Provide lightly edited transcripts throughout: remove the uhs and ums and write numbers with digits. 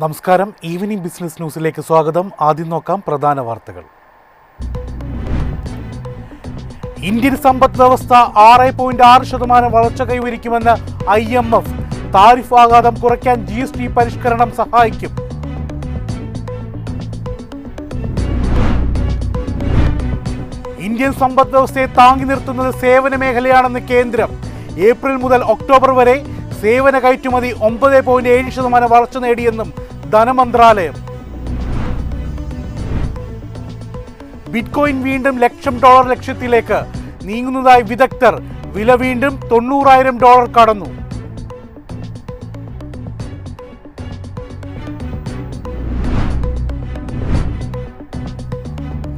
നമസ്കാരം. Evening business ന്യൂസിലേക്ക് സ്വാഗതം. ആദ്യം നോക്കാം പ്രധാന വാർത്തകൾ. ഇന്ത്യൻ സമ്പദ് വ്യവസ്ഥ 6.6% വളർച്ച കൈവരിക്കുമെന്ന് IMF. താരിഫ് ആഘാതം കുറയ്ക്കാൻ GST പരിഷ്കരണം സഹായിക്കും. ഇന്ത്യൻ സമ്പദ് വ്യവസ്ഥയെ താങ്ങി നിർത്തുന്നത് സേവന മേഖലയാണെന്ന് കേന്ദ്രം. ഏപ്രിൽ മുതൽ ഒക്ടോബർ വരെ സേവന കയറ്റുമതി 9.7% വളർച്ച നേടിയെന്നും ധനമന്ത്രാലയം. ബിറ്റ്കോയിൻ വീണ്ടും $1,00,000 ലക്ഷ്യത്തിലേക്ക് നീങ്ങുന്നതായി വിദഗ്ധർ. വില വീണ്ടും $90,000 കടന്നു.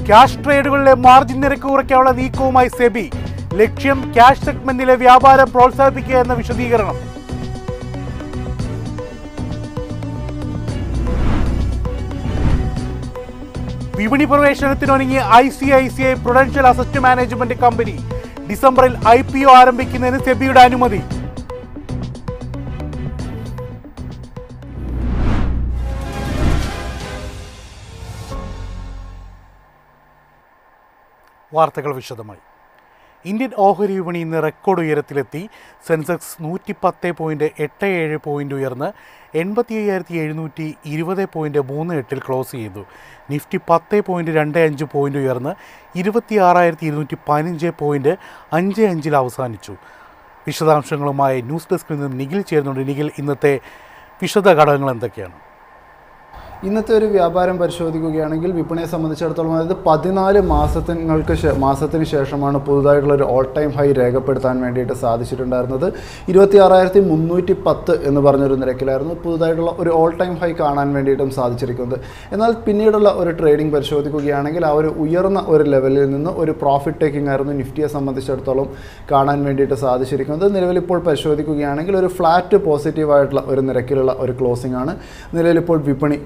ക്യാഷ് ട്രേഡുകളിലെ മാർജിൻ നിരക്ക് കുറയ്ക്കാനുള്ള നീക്കവുമായി സെബി. ലക്ഷ്യം ക്യാഷ് സെഗ്മെന്റിലെ വ്യാപാരം പ്രോത്സാഹിപ്പിക്കുക എന്ന വിശദീകരണം. വിപണി പ്രവേശനത്തിനൊരുങ്ങി ICICI prudential asset management company. ഡിസംബറിൽ IPO ആരംഭിക്കുന്നതിന് സെബിയുടെ അനുമതി. വാർത്തകൾ വിശദമായി. ഇന്ത്യൻ ഓഹരി വിപണി ഇന്ന് റെക്കോർഡ് ഉയരത്തിലെത്തി. സെൻസെക്സ് 110.87 പോയിന്റ് ഉയർന്ന് 85,720.38 ക്ലോസ് ചെയ്തു. നിഫ്റ്റി 10.25 പോയിന്റ് ഉയർന്ന് 26,215.55 അവസാനിച്ചു. വിശദാംശങ്ങളുമായി ന്യൂസ് ഡെസ്കിൽ നിന്ന് നിഖിൽ ചേരുന്നുണ്ട്. നിഖിൽ, ഇന്നത്തെ വിശദ ഘടകങ്ങൾ എന്തൊക്കെയാണ്? ഇന്നത്തെ ഒരു വ്യാപാരം പരിശോധിക്കുകയാണെങ്കിൽ വിപണിയെ സംബന്ധിച്ചിടത്തോളം അതായത് 14 മാസത്തിന് ശേഷമാണ് പുതുതായിട്ടുള്ള ഒരു ഓൾ ടൈം ഹൈ രേഖപ്പെടുത്താൻ വേണ്ടിയിട്ട് സാധിച്ചിട്ടുണ്ടായിരുന്നത്. 26,310 എന്ന് പറഞ്ഞൊരു നിരക്കിലായിരുന്നു പുതുതായിട്ടുള്ള ഒരു ഓൾ ടൈം ഹൈ കാണാൻ വേണ്ടിയിട്ടും സാധിച്ചിരിക്കുന്നത്. എന്നാൽ പിന്നീടുള്ള ഒരു ട്രേഡിംഗ് പരിശോധിക്കുകയാണെങ്കിൽ ആ ഒരു ഉയർന്ന ഒരു ലെവലിൽ നിന്ന് ഒരു പ്രോഫിറ്റ് ടേക്കിംഗ് ആയിരുന്നു നിഫ്റ്റിയെ സംബന്ധിച്ചിടത്തോളം കാണാൻ വേണ്ടിയിട്ട് സാധിച്ചിരിക്കുന്നത്. നിലവിലിപ്പോൾ പരിശോധിക്കുകയാണെങ്കിൽ ഒരു ഫ്ലാറ്റ് പോസിറ്റീവായിട്ടുള്ള ഒരു നിരക്കിലുള്ള ഒരു ക്ലോസിംഗ് ആണ് നിലവിലിപ്പോൾ വിപണി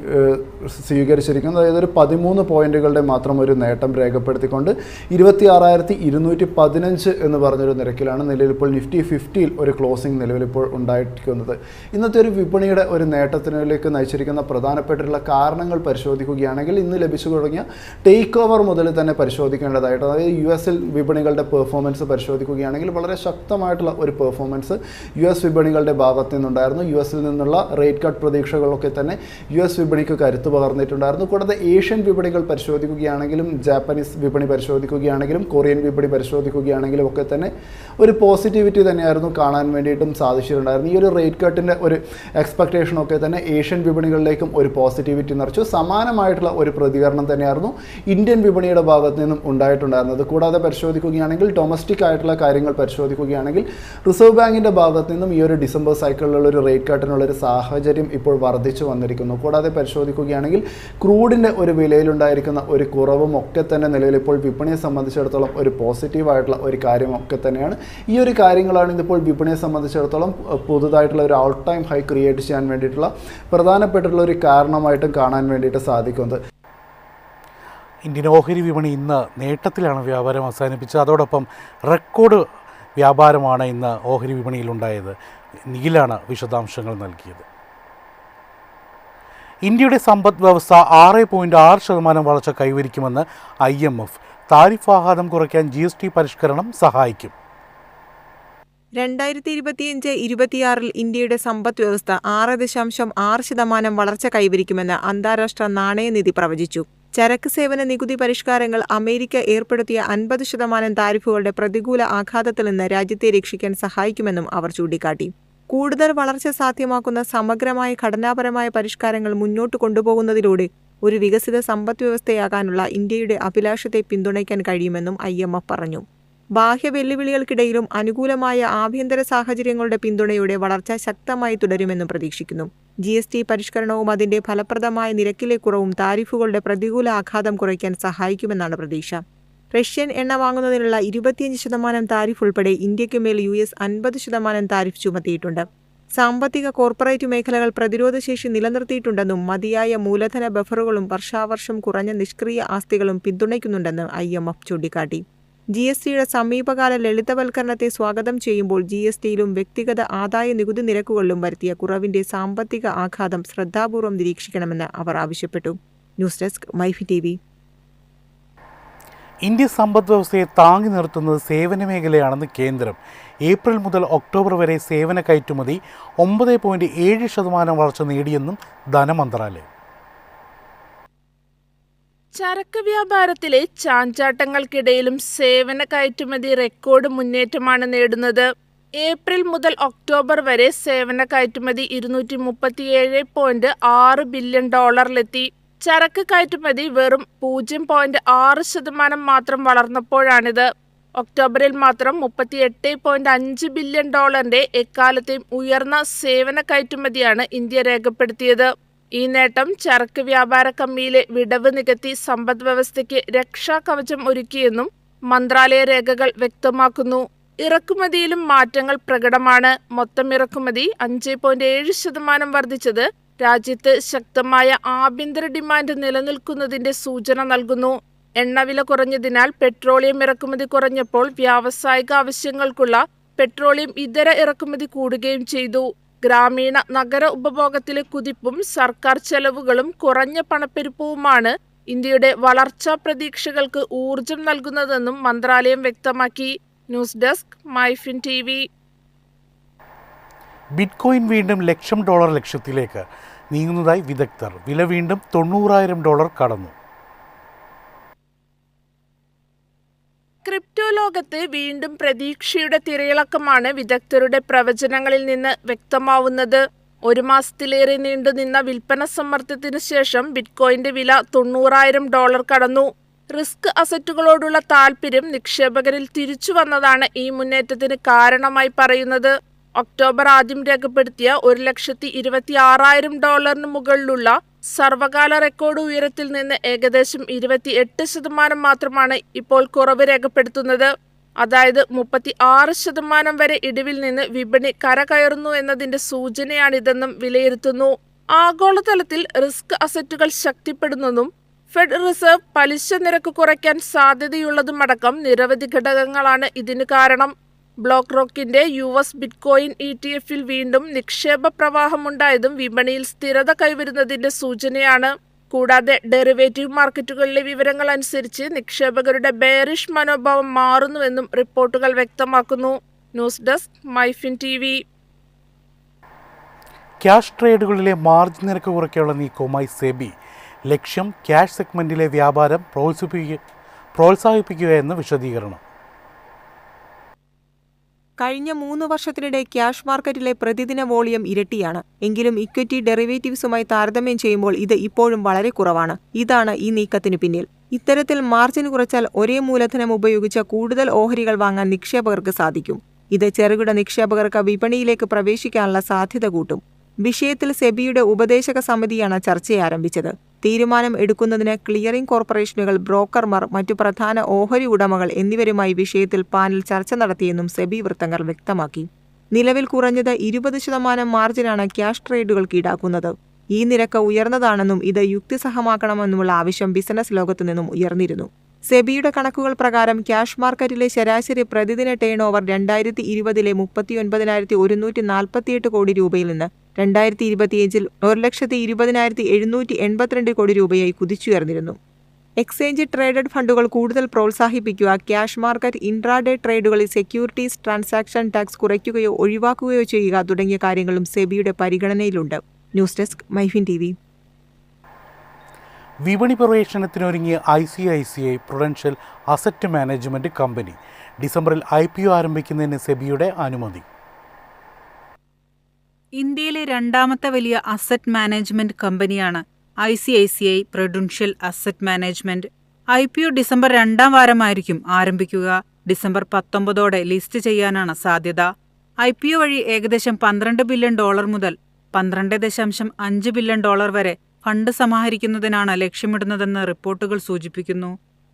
സ്വീകരിച്ചിരിക്കുന്നത്. അതായത് ഒരു 13 പോയിന്റുകളുടെ മാത്രം ഒരു നേട്ടം രേഖപ്പെടുത്തിക്കൊണ്ട് 26,215 എന്ന് പറഞ്ഞൊരു നിരക്കിലാണ് നിലവിലിപ്പോൾ നിഫ്റ്റി 50യിൽ ഒരു ക്ലോസിംഗ് നിലവിലിപ്പോൾ ഉണ്ടായിരിക്കുന്നത്. ഇന്നത്തെ ഒരു വിപണിയുടെ ഒരു നേട്ടത്തിലേക്ക് നയിച്ചിരിക്കുന്ന പ്രധാനപ്പെട്ടിട്ടുള്ള കാരണങ്ങൾ പരിശോധിക്കുകയാണെങ്കിൽ ഇന്ന് ലഭിച്ചു തുടങ്ങിയ ടേക്ക് ഓവർ മുതൽ തന്നെ പരിശോധിക്കേണ്ടതായിട്ട്, അതായത് US വിപണികളുടെ പെർഫോമൻസ് പരിശോധിക്കുകയാണെങ്കിൽ വളരെ ശക്തമായിട്ടുള്ള ഒരു പെർഫോമൻസ് US വിപണികളുടെ ഭാഗത്തു നിന്നുണ്ടായിരുന്നു. US നിന്നുള്ള റേറ്റ് കട്ട് പ്രതീക്ഷകളൊക്കെ തന്നെ US വിപണിക്ക് കരുത്ത് പകർന്നിട്ടുണ്ടായിരുന്നു. കൂടാതെ ഏഷ്യൻ വിപണികൾ പരിശോധിക്കുകയാണെങ്കിലും ജാപ്പനീസ് വിപണി പരിശോധിക്കുകയാണെങ്കിലും കൊറിയൻ വിപണി പരിശോധിക്കുകയാണെങ്കിലും ഒക്കെ തന്നെ ഒരു പോസിറ്റിവിറ്റി തന്നെയായിരുന്നു കാണാൻ വേണ്ടിയിട്ടും സാധിച്ചിട്ടുണ്ടായിരുന്നു. ഈ ഒരു റേറ്റ് കട്ടിൻ്റെ ഒരു എക്സ്പെക്റ്റേഷനൊക്കെ തന്നെ ഏഷ്യൻ വിപണികളിലേക്കും ഒരു പോസിറ്റിവിറ്റി നിറച്ചു. സമാനമായിട്ടുള്ള ഒരു പ്രതികരണം തന്നെയായിരുന്നു ഇന്ത്യൻ വിപണിയുടെ ഭാഗത്ത് നിന്നും ഉണ്ടായിട്ടുണ്ടായിരുന്നത്. കൂടാതെ പരിശോധിക്കുകയാണെങ്കിൽ ഡൊമസ്റ്റിക് ആയിട്ടുള്ള കാര്യങ്ങൾ പരിശോധിക്കുകയാണെങ്കിൽ റിസർവ് ബാങ്കിൻ്റെ ഭാഗത്ത് നിന്നും ഈ ഒരു ഡിസംബർ സൈക്കിളിലുള്ള ഒരു റേറ്റ് കട്ടിനുള്ളൊരു സാഹചര്യം ഇപ്പോൾ വർദ്ധിച്ചു വന്നിരിക്കുന്നു. കൂടാതെ പരിശോധിക്കുകയാണെങ്കിൽ ക്രൂഡിൻ്റെ ഒരു വിലയിലുണ്ടായിരിക്കുന്ന ഒരു കുറവും ഒക്കെ തന്നെ നിലവിലിപ്പോൾ വിപണിയെ സംബന്ധിച്ചിടത്തോളം ഒരു പോസിറ്റീവായിട്ടുള്ള ഒരു കാര്യമൊക്കെ തന്നെയാണ്. ഈ ഒരു കാര്യങ്ങളാണ് ഇതിപ്പോൾ വിപണിയെ സംബന്ധിച്ചിടത്തോളം പുതുതായിട്ടുള്ള ഒരു ഓൾ ടൈം ഹൈ ക്രിയേറ്റ് ചെയ്യാൻ വേണ്ടിയിട്ടുള്ള പ്രധാനപ്പെട്ടുള്ള ഒരു കാരണമായിട്ടും കാണാൻ വേണ്ടിയിട്ട് സാധിക്കുന്നത്. ഇന്ത്യൻ ഓഹരി വിപണി ഇന്ന് നേട്ടത്തിലാണ് വ്യാപാരം അവസാനിപ്പിച്ചത്. അതോടൊപ്പം റെക്കോർഡ് വ്യാപാരമാണ് ഇന്ന് ഓഹരി വിപണിയിലുണ്ടായത്. നിഖിലാണ് വിശദാംശങ്ങൾ നൽകിയത്. ഇന്ത്യയുടെ സമ്പദ് വ്യവസ്ഥ 6.6% വളർച്ച കൈവരിക്കുമെന്ന് IMF. താരിഫ് ആഘാതം കുറയ്ക്കാൻ GST പരിഷ്കരണം സഹായിക്കും. 2025-26 ഇന്ത്യയുടെ സമ്പദ് വ്യവസ്ഥ 6.6% വളർച്ച കൈവരിക്കുമെന്ന് അന്താരാഷ്ട്ര നാണയനിധി പ്രവചിച്ചു. ചരക്ക് സേവന നികുതി പരിഷ്കാരങ്ങൾ അമേരിക്ക ഏർപ്പെടുത്തിയ 50% താരിഫുകളുടെ പ്രതികൂല ആഘാതത്തിൽ നിന്ന് രാജ്യത്തെ രക്ഷിക്കാൻ സഹായിക്കുമെന്നും അവർ ചൂണ്ടിക്കാട്ടി. കൂടുതൽ വളർച്ച സാധ്യമാക്കുന്ന സമഗ്രമായ ഘടനാപരമായ പരിഷ്കാരങ്ങൾ മുന്നോട്ട് കൊണ്ടുപോകുന്നതിലൂടെ ഒരു വികസിത സമ്പദ് വ്യവസ്ഥയാകാനുള്ള ഇന്ത്യയുടെ അഭിലാഷത്തെ പിന്തുണയ്ക്കാൻ കഴിയുമെന്നും IMF പറഞ്ഞു. ബാഹ്യ വെല്ലുവിളികൾക്കിടയിലും അനുകൂലമായ ആഭ്യന്തര സാഹചര്യങ്ങളുടെ പിന്തുണയോടെ വളർച്ച ശക്തമായി തുടരുമെന്നും പ്രതീക്ഷിക്കുന്നു. GST പരിഷ്കരണവും അതിന്റെ ഫലപ്രദമായ നിരക്കിലെ കുറവും താരിഫുകളുടെ പ്രതികൂല ആഘാതം കുറയ്ക്കാൻ സഹായിക്കുമെന്നാണ് പ്രതീക്ഷ. റഷ്യൻ എണ്ണ വാങ്ങുന്നതിനുള്ള 25% താരിഫ് ഉൾപ്പെടെ ഇന്ത്യയ്ക്കുമേൽ US 50% താരിഫ് ചുമത്തിയിട്ടുണ്ട്. സാമ്പത്തിക കോർപ്പറേറ്റ് മേഖലകൾ പ്രതിരോധശേഷി നിലനിർത്തിയിട്ടുണ്ടെന്നും മതിയായ മൂലധന ബഫറുകളും വർഷാവർഷം കുറഞ്ഞ നിഷ്ക്രിയ ആസ്തികളും പിന്തുണയ്ക്കുന്നുണ്ടെന്ന് IMF ചൂണ്ടിക്കാട്ടി. GSTയുടെ സമീപകാല ലളിതവൽക്കരണത്തെ സ്വാഗതം ചെയ്യുമ്പോൾ GSTയിലും വ്യക്തിഗത ആദായ നികുതി നിരക്കുകളിലും വരുത്തിയ കുറവിന്റെ സാമ്പത്തിക ആഘാതം ശ്രദ്ധാപൂർവം നിരീക്ഷിക്കണമെന്ന് അവർ ആവശ്യപ്പെട്ടു. News desk MyFin TV. India സമ്പദ് വ്യവസ്ഥയെ താങ്ങി നിർത്തുന്നത് സേവന മേഖലയാണെന്ന് കേന്ദ്രം. ഏപ്രിൽ മുതൽ ഒക്ടോബർ വരെ സേവന കയറ്റുമതി 9.7% വളർച്ച നേടിയെന്നും ധനമന്ത്രാലയം. ചരക്ക് വ്യാപാരത്തിലെ ചാഞ്ചാട്ടങ്ങൾക്കിടയിലും സേവന കയറ്റുമതി റെക്കോർഡ് മുന്നേറ്റമാണ് നേടുന്നത്. ഏപ്രിൽ മുതൽ ഒക്ടോബർ വരെ സേവന കയറ്റുമതി $237.6 ബില്യൺ ചരക്ക് കയറ്റുമതി വെറും 0.6% മാത്രം വളർന്നപ്പോഴാണിത്. ഒക്ടോബറിൽ മാത്രം $38.5 ബില്യൺ എക്കാലത്തെയും ഉയർന്ന സേവന കയറ്റുമതിയാണ് ഇന്ത്യ രേഖപ്പെടുത്തിയത്. ഈ നേട്ടം ചരക്ക് വ്യാപാര കമ്മിയിലെ വിടവ് നികത്തി സമ്പദ് വ്യവസ്ഥയ്ക്ക് രക്ഷാകവചം ഒരുക്കിയെന്നും മന്ത്രാലയ രേഖകൾ വ്യക്തമാക്കുന്നു. ഇറക്കുമതിയിലും മാറ്റങ്ങൾ പ്രകടമാണ്. മൊത്തം ഇറക്കുമതി 5.7% വർദ്ധിച്ചത് രാജ്യത്ത് ശക്തമായ ആഭ്യന്തര ഡിമാൻഡ് നിലനിൽക്കുന്നതിന്റെ സൂചന നൽകുന്നു. എണ്ണവില കുറഞ്ഞതിനാൽ പെട്രോളിയം ഇറക്കുമതി കുറഞ്ഞപ്പോൾ വ്യാവസായിക ആവശ്യങ്ങൾക്കുള്ള പെട്രോളിയം ഇതര ഇറക്കുമതി കൂടുകയും ചെയ്തു. ഗ്രാമീണ നഗര ഉപഭോഗത്തിലെ കുതിപ്പും സർക്കാർ ചെലവുകളും കുറഞ്ഞ പണപ്പെരുപ്പവുമാണ് ഇന്ത്യയുടെ വളർച്ചാ പ്രതീക്ഷകൾക്ക് ഊർജം നൽകുന്നതെന്നും മന്ത്രാലയം വ്യക്തമാക്കി. News desk MyFin TV. Bitcoin വീണ്ടും $1,00,000 ലക്ഷ്യത്തിലേക്ക് നീങ്ങുന്നതായി വിദഗ്ധർ. വില വീണ്ടും $90,000 കടന്നു. ക്രിപ്റ്റോ ലോകത്ത് വീണ്ടും പ്രതീക്ഷയുടെ തിരയിളക്കമാണ് വിദഗ്ധരുടെ പ്രവചനങ്ങളിൽ നിന്ന് വ്യക്തമാവുന്നത്. ഒരു മാസത്തിലേറെ നീണ്ടുനിന്ന വിൽപ്പന സമ്മർദ്ദത്തിനു ശേഷം ബിറ്റ്കോയിന്റെ വില $90,000 കടന്നു. റിസ്ക് അസറ്റുകളോടുള്ള താൽപര്യം നിക്ഷേപകരിൽ തിരിച്ചു വന്നതാണ് ഈ മുന്നേറ്റത്തിന് കാരണമായി പറയുന്നത്. ഒക്ടോബർ ആദ്യം രേഖപ്പെടുത്തിയ $1,26,000 മുകളിലുള്ള സർവകാല റെക്കോർഡ് ഉയരത്തിൽ നിന്ന് ഏകദേശം 28% മാത്രമാണ് ഇപ്പോൾ കുറവ് രേഖപ്പെടുത്തുന്നത്. അതായത് 36% വരെ ഇടിവിൽ നിന്ന് വിപണി കരകയറുന്നു എന്നതിന്റെ സൂചനയാണിതെന്നും വിലയിരുത്തുന്നു. ആഗോളതലത്തിൽ റിസ്ക് അസറ്റുകൾ ശക്തിപ്പെടുന്നതും ഫെഡ് റിസർവ് പലിശ നിരക്ക് കുറയ്ക്കാൻ സാധ്യതയുള്ളതുമടക്കം നിരവധി ഘടകങ്ങളാണ് ഇതിന് കാരണം. ബ്ലോക്ക് റോക്കിന്റെ US ബിറ്റ്കോയിൻ ETFൽ വീണ്ടും നിക്ഷേപ പ്രവാഹമുണ്ടായതും വിപണിയിൽ സ്ഥിരത കൈവരുന്നതിന്റെ സൂചനയാണ്. കൂടാതെ ഡെറിവേറ്റീവ് മാർക്കറ്റുകളിലെ വിവരങ്ങൾ അനുസരിച്ച് നിക്ഷേപകരുടെ ബെയറിഷ് മനോഭാവം മാറുന്നുവെന്നും റിപ്പോർട്ടുകൾ വ്യക്തമാക്കുന്നു. News desk MyFin TV. Cash ട്രേഡുകളിലെ മാർജിൻ നിരക്ക് കുറയ്ക്കാനുള്ള നീക്കവുമായി സെബി. ലക്ഷ്യം ക്യാഷ് സെഗ്മെന്റിലെ വ്യാപാരം പ്രോത്സാഹിപ്പിക്കുക എന്ന് വിശദീകരണം. കഴിഞ്ഞ 3 വർഷത്തിനിടെ ക്യാഷ് മാർക്കറ്റിലെ പ്രതിദിന വോളിയം ഇരട്ടിയാണ്. എങ്കിലും ഇക്വിറ്റി ഡെറിവേറ്റീവ്സുമായി താരതമ്യം ചെയ്യുമ്പോൾ ഇത് ഇപ്പോഴും വളരെ കുറവാണ്. ഇതാണ് ഈ നീക്കത്തിനു പിന്നിൽ. ഇത്തരത്തിൽ മാർജിൻ കുറച്ചാൽ ഒരേ മൂലധനം ഉപയോഗിച്ച കൂടുതൽ ഓഹരികൾ വാങ്ങാൻ നിക്ഷേപകർക്ക് സാധിക്കും. ഇത് ചെറുകിട നിക്ഷേപകർക്ക് വിപണിയിലേക്ക് പ്രവേശിക്കാനുള്ള സാധ്യത കൂട്ടും. വിഷയത്തിൽ സെബിയുടെ ഉപദേശക സമിതിയാണ് ചർച്ചയെ ആരംഭിച്ചത്. തീരുമാനം എടുക്കുന്നതിന് ക്ലിയറിംഗ് കോർപ്പറേഷനുകൾ, ബ്രോക്കർമാർ, മറ്റു പ്രധാന ഓഹരി ഉടമകൾ എന്നിവരുമായി വിഷയത്തിൽ പാനൽ ചർച്ച നടത്തിയെന്നും സെബി വൃത്തങ്ങൾ വ്യക്തമാക്കി. നിലവിൽ കുറഞ്ഞത് 20% മാർജിനാണ് ക്യാഷ് ട്രേഡുകൾക്ക് ഈടാക്കുന്നത്. ഈ നിരക്ക് ഉയർന്നതാണെന്നും ഇത് യുക്തിസഹമാക്കണമെന്നുമുള്ള ആവശ്യം ബിസിനസ് ലോകത്തു നിന്നും ഉയർന്നിരുന്നു. സെബിയുടെ കണക്കുകൾ പ്രകാരം ക്യാഷ് മാർക്കറ്റിലെ ശരാശരി പ്രതിദിന ടേൺ ഓവർ 2020 $39,148 കോടി രൂപയിൽ നിന്ന് 2025 $1,20,782 കോടി രൂപയായി കുതിച്ചുയർന്നിരുന്നു. എക്സ്ചേഞ്ച് ട്രേഡഡ് ഫണ്ടുകൾ കൂടുതൽ പ്രോത്സാഹിപ്പിക്കുക, ക്യാഷ് മാർക്കറ്റ് ഇൻട്രാഡേ ട്രേഡുകളിൽ സെക്യൂരിറ്റീസ് ട്രാൻസാക്ഷൻ ടാക്സ് കുറയ്ക്കുകയോ ഒഴിവാക്കുകയോ ചെയ്യുക തുടങ്ങിയ കാര്യങ്ങളും സെബിയുടെ പരിഗണനയിലുണ്ട്. News desk MyFin TV. വിപണി പ്രവേശനത്തിനൊരുങ്ങിയ ICICI prudential asset management company. ഡിസംബറിൽ IPO ആരംഭിക്കുന്നതിന് സെബിയുടെ അനുമതി. ഇന്ത്യയിലെ രണ്ടാമത്തെ വലിയ അസറ്റ് മാനേജ്മെന്റ് കമ്പനിയാണ് ICICI prudential asset management. IPO December 2ാം വാരമായിരിക്കും ആരംഭിക്കുക. ഡിസംബർ 19 ലിസ്റ്റ് ചെയ്യാനാണ് സാധ്യത. IPO വഴി ഏകദേശം $12 ബില്യൺ മുതൽ $12.5 ബില്യൺ വരെ ഫണ്ട് സമാഹരിക്കുന്നതിനാണ് ലക്ഷ്യമിടുന്നതെന്ന് റിപ്പോർട്ടുകൾ സൂചിപ്പിക്കുന്നു.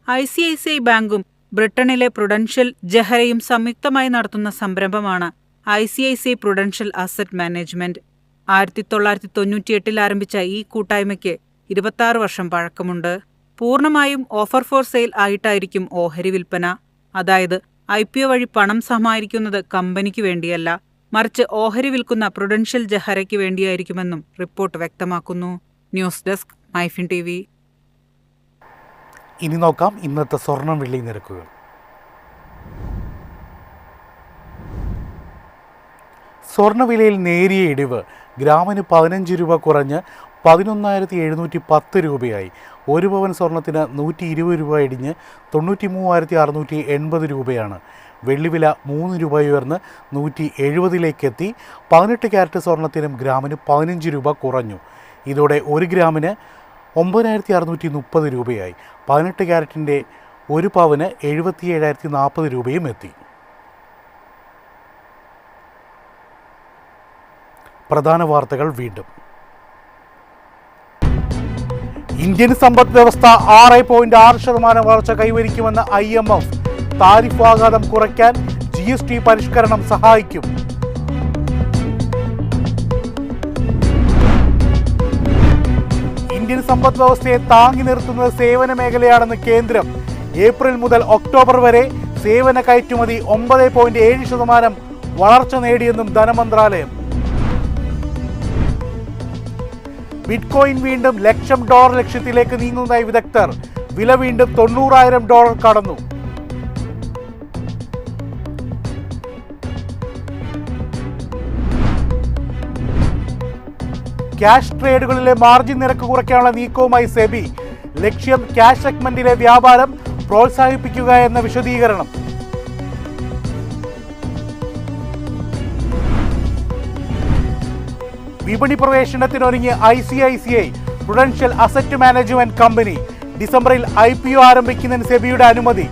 ICICI ബാങ്കും ബ്രിട്ടനിലെ പ്രുഡൻഷ്യൽ ജഹരയും സംയുക്തമായി നടത്തുന്ന സംരംഭമാണ് ICICI പ്രൊഡൻഷ്യൽ അസറ്റ് മാനേജ്മെന്റ്. 1998 ആരംഭിച്ച ഈ കൂട്ടായ്മയ്ക്ക് 26 വർഷം പഴക്കമുണ്ട്. പൂർണ്ണമായും ഓഫർ ഫോർ സെയിൽ ആയിട്ടായിരിക്കും ഓഹരി വിൽപ്പന. അതായത് IPO വഴി പണം സമാഹരിക്കുന്നത് കമ്പനിക്ക് വേണ്ടിയല്ല, മറിച്ച് ഓഹരി വിൽക്കുന്ന പ്രുഡൻഷ്യൽ ജഹരയ്ക്ക് വേണ്ടിയായിരിക്കുമെന്നും റിപ്പോർട്ട് വ്യക്തമാക്കുന്നു. News desk MyFin TV. ഇനി നോക്കാം ഇന്നത്തെ സ്വർണം വെള്ളി നിരക്കുകൾ. സ്വർണ്ണവിലയിൽ നേരിയ ഇടിവ്. ഗ്രാമിന് 15 രൂപ കുറഞ്ഞ് 11,710 രൂപയായി. 1 പവൻ സ്വർണത്തിന് 120 രൂപ ഇടിഞ്ഞ് 93,680 രൂപയാണ്. വെള്ളിവില 3 രൂപ ഉയർന്ന് 170 18 ക്യാരറ്റ് സ്വർണത്തിനും ഗ്രാമിന് 15 രൂപ കുറഞ്ഞു. ഇതോടെ 1 ഗ്രാമിന് 9,630 രൂപയായി. 18 ക്യാരറ്റിൻ്റെ 1 പവന് 77,040 രൂപയും എത്തി. പ്രധാന വാർത്തകൾ വീണ്ടും. ഇന്ത്യൻ സമ്പദ് വ്യവസ്ഥ 6.6% വളർച്ച കൈവരിക്കുമെന്ന് IMF. താരിഫ് ആഘാതം കുറയ്ക്കാൻ GST പരിഷ്കരണം സഹായിക്കും. ഇന്ത്യൻ സമ്പദ് വ്യവസ്ഥയെ താങ്ങി നിർത്തുന്നത് സേവന മേഖലയാണെന്ന് കേന്ദ്രം. ഏപ്രിൽ മുതൽ ഒക്ടോബർ വരെ സേവന കയറ്റുമതി 9.7% വളർച്ച നേടിയെന്നും ധനമന്ത്രാലയം. ബിറ്റ്കോയിൻ വീണ്ടും $1,00,000 ലക്ഷ്യത്തിലേക്ക് നീങ്ങുന്നതായി വിദഗ്ധർ. വില വീണ്ടും $90,000 കടന്നു. ക്യാഷ് ട്രേഡുകളിലെ മാർജിൻ നിരക്ക് കുറയ്ക്കാനുള്ള നീക്കവുമായി സെബി. ലക്ഷ്യം ക്യാഷ് സെഗ്മെന്റിലെ വ്യാപാരം പ്രോത്സാഹിപ്പിക്കുക എന്ന വിശദീകരണം. വിപണി പ്രവേശനത്തിനൊരുങ്ങി ICICI Prudential asset management company. ഡിസംബറിൽ IPO ആരംഭിക്കുന്നതിന് സെബിയുടെ അനുമതി.